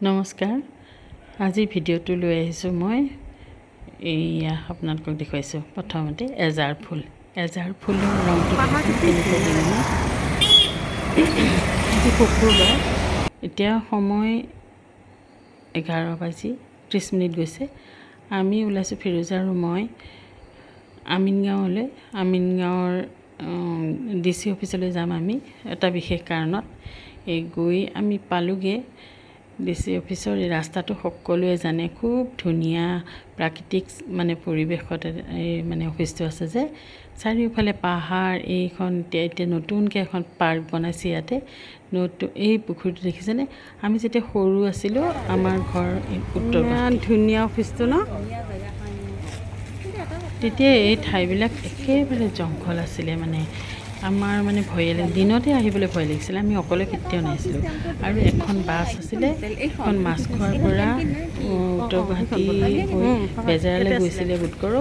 নমস্কাৰ। আজি ভিডিঅ'টো লৈ আহিছোঁ মই এয়া আপোনালোকক দেখুৱাইছোঁ। প্ৰথমতে এজাৰ ফুলৰ ৰংটো কেনেকুৱা ধৰণৰ। আজি শুক্ৰবাৰ, এতিয়া সময় 11:30 গৈছে। আমি ওলাইছোঁ, ফিৰোজা আৰু মই আমিনগাঁৱলৈ। আমিনগাঁৱৰ DC অফিচলৈ যাম আমি এটা বিশেষ কাৰণত। গৈ আমি পালোগৈ DC অফিচৰ। এই ৰাস্তাটো সকলোৱে জানে, খুব ধুনীয়া প্ৰাকৃতিক পৰিৱেশত এই অফিচটো আছে যে। চাৰিওফালে পাহাৰ। এইখন এতিয়া নতুনকৈ এখন পাৰ্ক বনাইছে ইয়াতে। এই পুখুৰীটো দেখিছেনে? আমি যেতিয়া সৰু আছিলোঁ, আমাৰ ঘৰ উত্তৰ গুৱাহাটীত। ধুনীয়া অফিচটো ন? তেতিয়া এই ঠাইবিলাক একেবাৰে জংঘল আছিলে। আমাৰ ভয় দিনতে আহিবলৈ ভয় লাগিছিলে। আমি অকলে কেতিয়াও নাহিছিলোঁ। আৰু এখন বাছ আছিলে, এখন মাছখোৱাৰ পৰা উত্তৰ গুৱাহাটী হৈ বেজেৰালৈ গৈছিলে বোধকৰো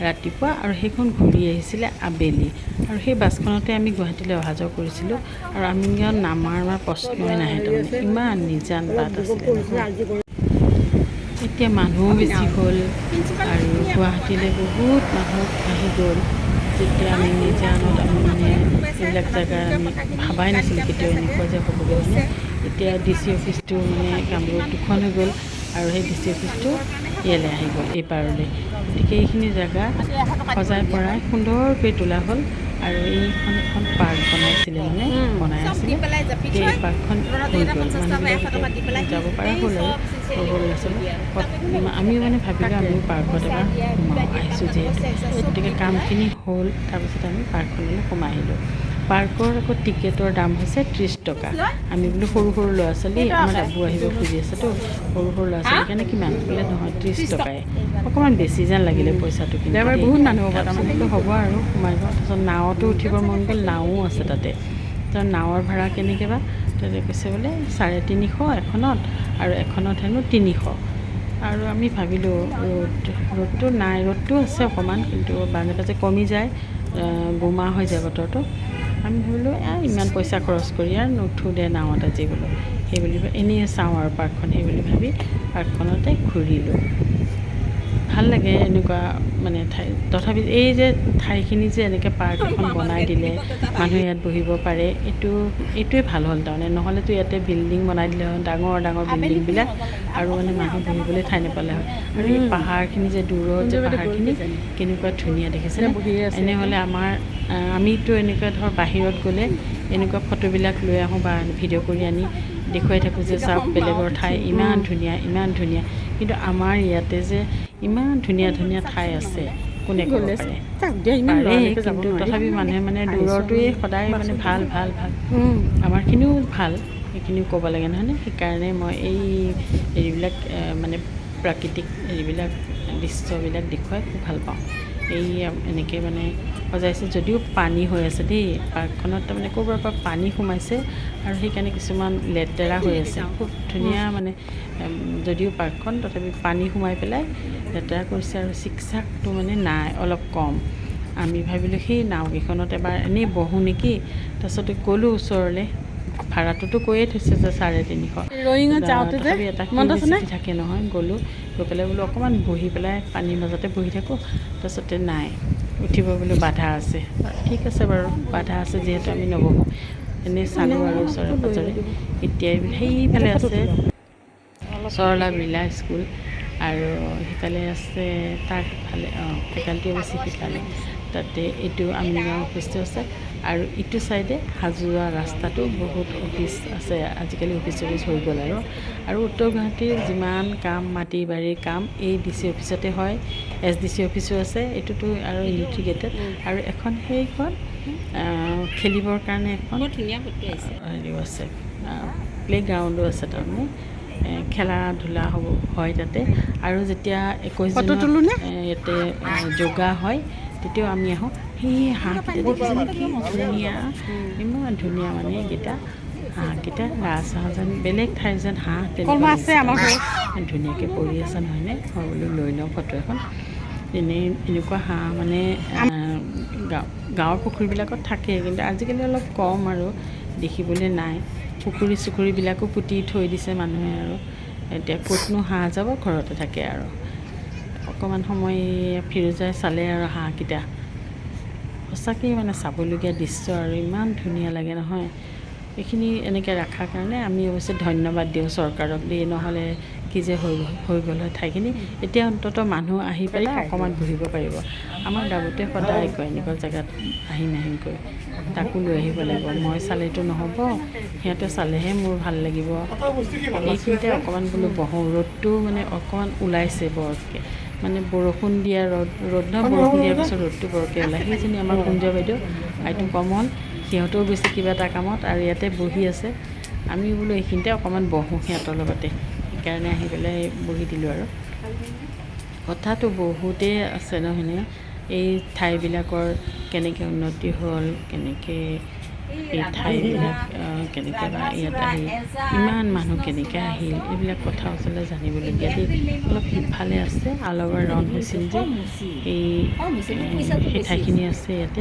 ৰাতিপুৱা, আৰু সেইখন ঘূৰি আহিছিলে আবেলি। আৰু সেই বাছখনতে আমি গুৱাহাটীলৈ অহা যোৱা কৰিছিলোঁ। আৰু আমিনগাঁৱত নামাৰ আমাৰ প্ৰশ্নই নাহে, তাৰমানে ইমান নিজান বাট আছিলে। এতিয়া মানুহো বেছি হ'ল আৰু গুৱাহাটীলৈ বহুত মানুহ আহি গ'ল। যেতিয়া আমি নিজানত এইবিলাক জেগা আমি ভাবাই নাছিলোঁ কেতিয়াও এনেকুৱা যে হ'বগৈ। এতিয়া DC অফিচটো কামৰূপ 2খন হৈ গ'ল, আৰু সেই DC অফিচটো ইয়ালৈ আহি গ'ল, এই পাৰলৈ। গতিকে এইখিনি জেগা সজাই পৰাই সুন্দৰকৈ তোলা হ'ল। আৰু এইখন এখন পাৰ্ক বনাই আছিলে। এই পাৰ্কখন হৈ গ'ল, মানুহবিলাক যাব পৰা হ'ল আৰু সৰু ল'ৰা ছোৱালী। আমি ভাবিলোঁ আমিও পাৰ্কত এবাৰ আহিছোঁ যিহেতু, গতিকে কামখিনি হ'ল। তাৰপিছত আমি পাৰ্কখনলৈ সোমাই আহিলোঁ। পাৰ্কৰ আকৌ টিকেটৰ দাম হৈছে 30 টকা। আমি বোলো সৰু ল'ৰা ছোৱালী, আমাৰ ডাবু আহিব খুজি আছেতো, সৰু ল'ৰা ছোৱালীৰ কাৰণে কিমান বোলে, নহয় 30 টকাই। অকণমান বেছি যেন লাগিলে পইচাটো, কিন্তু বহুত মানুহ হ'ব, তাৰমানে হ'ব আৰু সোমাই যাওঁ। তাৰপিছত নাৱতো উঠিবৰ মন গ'ল, নাৱো আছে তাতে। তাৰ নাৱৰ ভাড়া কেনেকৈ বা, তাতে কৈছে বোলে 350 এখনত, আৰু এখনত হেনো 300। আৰু আমি ভাবিলোঁ ৰ'দটো নাই, ৰ'দটো আছে অকণমান, কিন্তু বাজে বাজে কমি যায়, গোমা হৈ যায় বতৰটো। আমি ভাবিলোঁ ইমান পইচা খৰচ কৰি আৰু নুঠোঁ দে নাৱত আজি বোলো, সেইবুলি এনেই চাওঁ আৰু পাৰ্কখন, সেইবুলি ভাবি পাৰ্কখনতে ঘূৰিলোঁ। ভাল লাগে এনেকুৱা ঠাই। তথাপি এই যে ঠাইখিনি যে এনেকৈ পাৰ্ক এখন বনাই দিলে, মানুহে ইয়াত বহিব পাৰে, এইটোৱে ভাল হ'ল তাৰমানে। নহ'লেতো ইয়াতে বিল্ডিং বনাই দিলে হয়, ডাঙৰ ডাঙৰ বিল্ডিংবিলাক, আৰু মানুহ বহিবলৈ ঠাই নাপালে হয়। আৰু এই পাহাৰখিনি যে দূৰত যে পাহাৰখিনি কেনেকুৱা ধুনীয়া দেখিছেনে? এনেহ'লে আমিতো এনেকুৱা বাহিৰত গ'লে এনেকুৱা ফটোবিলাক লৈ আহোঁ বা ভিডিঅ' কৰি আনি দেখুৱাই থাকোঁ যে চাওক বেলেগৰ ঠাই ইমান ধুনীয়া, ইমান ধুনীয়া। কিন্তু আমাৰ ইয়াতে যে ইমান ধুনীয়া ধুনীয়া ঠাই আছে, কোনে ক'ব পাৰে? কিন্তু তথাপি মানুহে দূৰৰটোৱে সদায় ভাল ভাল ভাল, আমাৰখিনিও ভাল, সেইখিনিও ক'ব লাগে নহয়নে? সেইকাৰণে মই এইবিলাক প্ৰাকৃতিক এইবিলাক দৃশ্যবিলাক দেখুৱাই খুব ভাল পাওঁ। এনেকৈ সজাইছে, যদিও পানী হৈ আছে দেই পাৰ্কখনত, তাৰমানে ক'ৰবাৰ পৰা পানী সোমাইছে, আৰু সেইকাৰণে কিছুমান লেতেৰা হৈ আছে। খুব ধুনীয়া যদিও পাৰ্কখন, তথাপি পানী সোমাই পেলাই লেতেৰা কৰিছে, আৰু চিকচাকটো নাই, অলপ কম। আমি ভাবিলোঁ সেই নাওকেইখনত এবাৰ এনেই বহোঁ নেকি। তাৰপিছতে গ'লোঁ ওচৰলৈ। ভাড়াটোতো কৈয়ে থৈছে যে 350, তথাপি এটা কিউৰিচিটি থাকে নহয়। গ'লোঁ, গৈ পেলাই বোলো অকণমান বহি পেলাই পানীৰ মাজতে বহি থাকোঁ। তাৰপিছতে নাই, উঠিব বোলো বাধা আছে। ঠিক আছে বাৰু, বাধা আছে যিহেতু আমি নবহোঁ। এনেই চালোঁ আৰু ওচৰে পাঁজৰে। এতিয়াই সেইফালে আছে সৰলা বিৰলা স্কুল, আৰু সিফালে আছে তাৰ সিফালে ফেকাল্টি বেছি সিফালে, তাতে এইটো আমিনগাঁও অফিচটো আছে। আৰু ইটো ছাইডে হাজোৱা ৰাস্তাটো বহুত অফিচ আছে, আজিকালি অফিচ হৈ গ'ল। আৰু উত্তৰ গুৱাহাটীৰ যিমান কাম, মাটি বাৰীৰ কাম এই DC অফিচতে হয়। SDC অফিচো আছে, এইটোতো আৰু ইণ্টিগ্ৰেটেড। আৰু এখন সেইখন খেলিবৰ কাৰণে এখন হেৰিও আছে, প্লে'গ্ৰাউণ্ডো আছে, তাৰমানে খেলা ধূলা হয় তাতে। আৰু যেতিয়া 21 জুনত ইয়াতে যোগা হয়, তেতিয়াও আমি আহোঁ। সেই হাঁহকেইটা দেখিছেনে কি ধুনীয়া, ইমান ধুনীয়া এইকেইটা হাঁহকেইটা। ৰাজহাঁহ যেন, বেলেগ ঠাইৰ যেন হাঁহ তেনেকুৱা ধুনীয়াকৈ পৰি আছে নহয়নে? মই বোলো লৈ লওঁ ফটো এখন। এনেকুৱা হাঁহ গাঁৱৰ পুখুৰীবিলাকত থাকে, কিন্তু আজিকালি অলপ কম আৰু দেখিবলৈ নাই। পুখুৰী চুখুৰীবিলাকো পুতি থৈ দিছে মানুহে, আৰু এতিয়া ক'তনো হাঁহ যাব, ঘৰতে থাকে আৰু অকণমান সময় ফিৰোজাই চালে আৰু হাঁহকেইটা সঁচাকেই মানে চাবলগীয়া দৃশ্য আৰু ইমান ধুনীয়া লাগে নহয়। এইখিনি এনেকৈ ৰখাৰ কাৰণে আমি অৱশ্যে ধন্যবাদ দিওঁ চৰকাৰক দেই, নহ'লে কি যে হৈ গ'ল হয় ঠাইখিনি। এতিয়া অন্ততঃ মানুহ আহি পেলাই অকণমান বহিব পাৰিব। আমাৰ দাবুতে সদায় কয় এনেকুৱা জেগাত আহিম আহিমকৈ, তাকো লৈ আহিব লাগিব। মই চালেতো নহ'ব, সিহঁতে চালেহে মোৰ ভাল লাগিব। এইখিনিতে অকণমান বোলো বহোঁ, ৰ'দটো মানে অকণমান ওলাইছে বৰকৈ, মানে বৰষুণ দিয়া ৰ'দ নহয়, বৰষুণ দিয়াৰ পিছত ৰ'দটো বৰকৈ ওলায়। সেইজনী আমাৰ কুঞ্জ বাইদেউ, আইটো কমল, সিহঁতেও গৈছে কিবা এটা কামত আৰু ইয়াতে বহি আছে। আমি বোলো এইখিনিতে অকণমান বহোঁ সিহঁতৰ লগতে, সেইকাৰণে আহি পেলাই বহি দিলোঁ। আৰু কথাটো বহুতেই আছে নহয়নে, এই ঠাইবিলাকৰ কেনেকৈ উন্নতি হ'ল, কেনেকৈ এই ঠাইবিলাক কেনেকৈ বা ইয়াত আহি ইমান মানুহ কেনেকৈ আহিল, এইবিলাক কথা আচলতে জানিবলগীয়া দেই। অলপ সিফালে আছে আলগৰ ৰণ হৈছিল যে, সেই ঠাইখিনি আছে ইয়াতে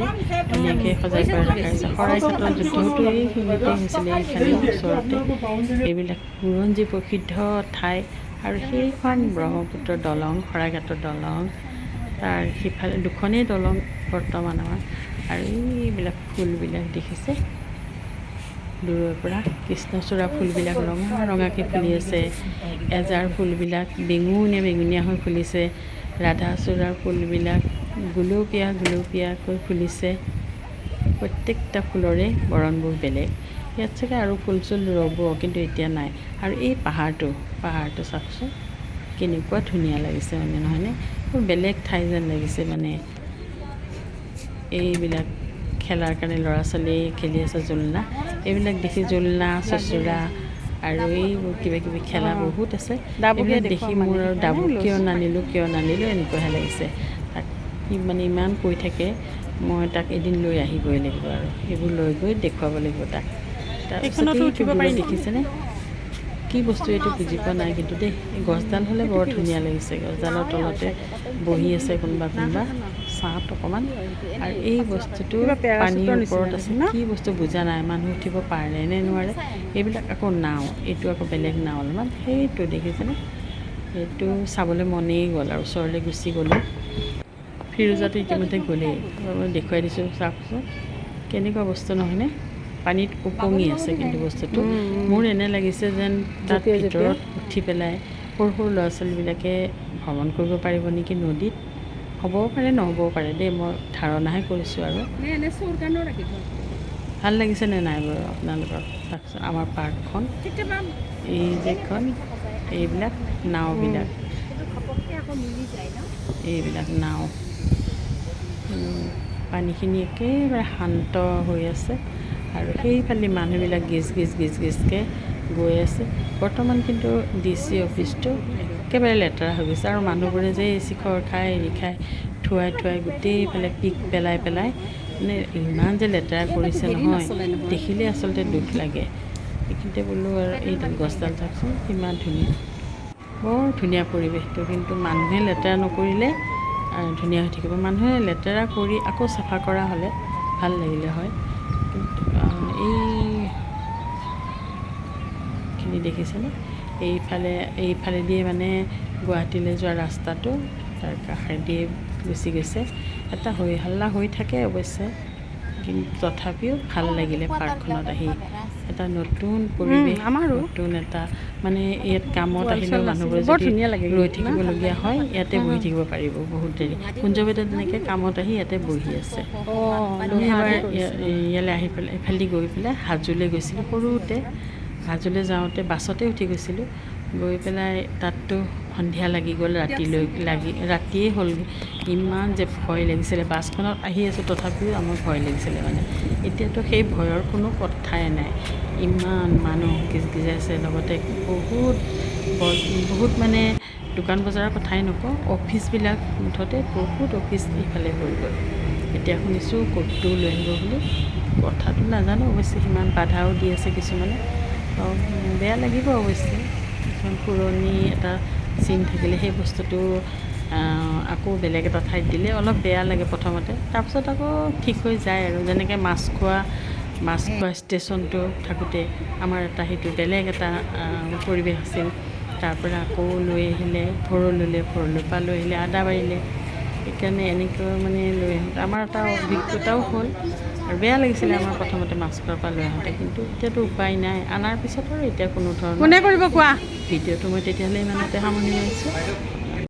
ধুনীয়াকৈ সজাই পৰাই ৰখা হৈছে। শৰাইঘাটৰ যুদ্ধটো এইখিনিতে হৈছিলে, এইফালে ওচৰতে। এইবিলাক বুৰঞ্জী প্ৰসিদ্ধ ঠাই। আৰু সেইখন ব্ৰহ্মপুত্ৰৰ দলং, শৰাইঘাটৰ দলং, তাৰ সিফালে দুখনেই দলং বৰ্তমান আমাৰ। আৰু এইবিলাক ফুলবিলাক দেখিছে দূৰৰ পৰা, কৃষ্ণচূড়া ফুলবিলাক ৰঙা ৰঙাকৈ ফুলি আছে। এজাৰ ফুলবিলাক বেঙুনীয়া বেঙুনীয়া হৈ ফুলিছে। ৰাধাচূড়াৰ ফুলবিলাক গুলপীয়াকৈ ফুলিছে। প্ৰত্যেকটা ফুলৰে বৰণবোৰ বেলেগ। ইয়াত চাগে আৰু ফুল চুল ৰ'ব, কিন্তু এতিয়া নাই। আৰু এই পাহাৰটো চাওকচোন কেনেকুৱা ধুনীয়া লাগিছে মানে নহয়নে, বেলেগ ঠাই যেন লাগিছে। মানে এইবিলাক খেলাৰ কাৰণে ল'ৰা ছোৱালী খেলি আছে, জোলনা, এইবিলাক দেখি জোলনা, চচুৰা আৰু এইবোৰ কিবা কিবি খেলা বহুত আছে। এইবিলাক দেখি মোৰ আৰু ডাবুক কিয় নানিলোঁ এনেকুৱাহে লাগিছে। তাক সি মানে ইমান কৈ থাকে, মই তাক এদিন লৈ আহিবই লাগিব আৰু সেইবোৰ লৈ গৈ দেখুৱাব লাগিব তাক। তাৰপিছত দেখিছেনে কি বস্তু এইটো বুজি পোৱা নাই কিন্তু দেই। এই গছডাল হ'লে বৰ ধুনীয়া লাগিছে, গছডালৰ তলতে বহি আছে কোনোবা ছাঁত অকণমান। আৰু এই বস্তুটো পানীৰ ওপৰত আছে, কি বস্তু বুজা নাই, মানুহ উঠিব পাৰে নে নোৱাৰে। এইবিলাক আকৌ নাও, এইটো আকৌ বেলেগ নাও অলপমান, সেইটো দেখিছেনে, সেইটো চাবলৈ মনেই গ'ল আৰু ওচৰলৈ গুচি গ'লোঁ। ফিৰোজাটো ইতিমধ্যে গ'লেই, দেখুৱাই দিছোঁ চাওকচোন কেনেকুৱা বস্তু নহয়নে। পানীত উপঙি আছে কিন্তু বস্তুটো মোৰ এনে লাগিছে যেন তাত ভিতৰত উঠি পেলাই সৰু সৰু ল'ৰা ছোৱালীবিলাকে ভ্ৰমণ কৰিব পাৰিব নেকি নদীত। হ'বও পাৰে নহ'বও পাৰে দেই, মই ধাৰণাহে কৰিছোঁ। আৰু ভাল লাগিছেনে নাই বাৰু আপোনালোকৰ চাওকচোন আমাৰ পাৰ্কখন, এই যেখন এইবিলাক নাওবিলাক, এইবিলাক নাও, পানীখিনি একেবাৰে শান্ত হৈ আছে। আৰু সেইফালে মানুহবিলাক গিজ গিজকৈ গৈ আছে। বৰ্তমান কিন্তু DC অফিচটো একেবাৰে লেতেৰা হৈ গৈছে। আৰু মানুহবোৰে যে শিখৰ খাই হেৰি খাই থুৱাই গোটেইফালে পিক পেলাই মানে ইমান যে লেতেৰা কৰিছে নহয়, দেখিলে আচলতে দুখ লাগে। এইখিনিতে বোলো আৰু এই গছডাল চাওকচোন কিমান ধুনীয়া, বৰ ধুনীয়া পৰিৱেশটো। কিন্তু মানুহে লেতেৰা নকৰিলে ধুনীয়া হৈ থাকিব। মানুহে লেতেৰা কৰি আকৌ চাফা কৰা হ'লে ভাল লাগিলে হয়। কিন্তু এইখিনি দেখিছেনে, এইফালেদিয়ে মানে গুৱাহাটীলৈ যোৱা ৰাস্তাটো তাৰ কাষেদিয়ে গুচি গৈছে। এটা হৈ হাল্লা হৈ থাকে অৱশ্যে, কিন্তু তথাপিও ভাল লাগিলে পাৰ্কখনত আহি। এটা নতুন পৰিৱেশ, নতুন এটা মানে ইয়াত কামত আহিলেও মানুহবোৰে যদি ৰৈ থাকিবলগীয়া হয়, ইয়াতে বহি থাকিব পাৰিব বহুত দেৰি। কুঞ্জ বাইদেউ তেনেকৈ কামত আহি ইয়াতে বহি আছে। আমি এবাৰ ইয়ালৈ আহি পেলাই এইফালেদি গৈ পেলাই হাজোলৈ গৈছিলোঁ সৰুতে। হাজোলৈ যাওঁতে বাছতে উঠি গৈছিলোঁ, গৈ পেলাই তাততো সন্ধিয়া লাগি গ'ল, ৰাতিয়ে হ'ল। ইমান যে ভয় লাগিছিলে, বাছখনত আহি আছোঁ তথাপিও আমাৰ ভয় লাগিছিলে মানে। এতিয়াতো সেই ভয়ৰ কোনো কথাই নাই, ইমান মানুহ গিজগিজাইছে। লগতে বহুত মানে দোকান বজাৰৰ কথাই নকওঁ, অফিচবিলাক মুঠতে বহুত অফিচ ইফালে হৈ গ'ল। এতিয়া শুনিছোঁ ক'তটো লৈ আহিব বুলি, কথাটো নাজানো অৱশ্যে, সিমান বাধাও দি আছে কিছুমানে। বেয়া লাগিব অৱশ্যে, কিছুমান পুৰণি এটা চিন থাকিলে সেই বস্তুটো আকৌ বেলেগ এটা ঠাইত দিলে অলপ বেয়া লাগে প্ৰথমতে, তাৰপিছত আকৌ ঠিক হৈ যায়। আৰু যেনেকৈ মাছখোৱা ষ্টেচনটো থাকোঁতে আমাৰ এটা সেইটো বেলেগ এটা পৰিৱেশ আছিল। তাৰপৰা আকৌ লৈ আহিলে ভৰলুলৈ, ভৰলুৰ পৰা লৈ আহিলে আদাবাৰীলৈ। সেইকাৰণে এনেকৈ মানে লৈ আহোঁতে আমাৰ এটা অভিজ্ঞতাও হ'ল আৰু বেয়া লাগিছিলে আমাৰ প্ৰথমতে মাছখোৱাৰ পৰা লৈ আহোঁতে, কিন্তু এতিয়াতো উপায় নাই। অনাৰ পিছত আৰু এতিয়া কোনো ধৰণৰ কোনে কৰিব কোৱা? ভিডিঅ'টো মই তেতিয়াহ'লে ইমানতে সামৰণি মাৰিছোঁ।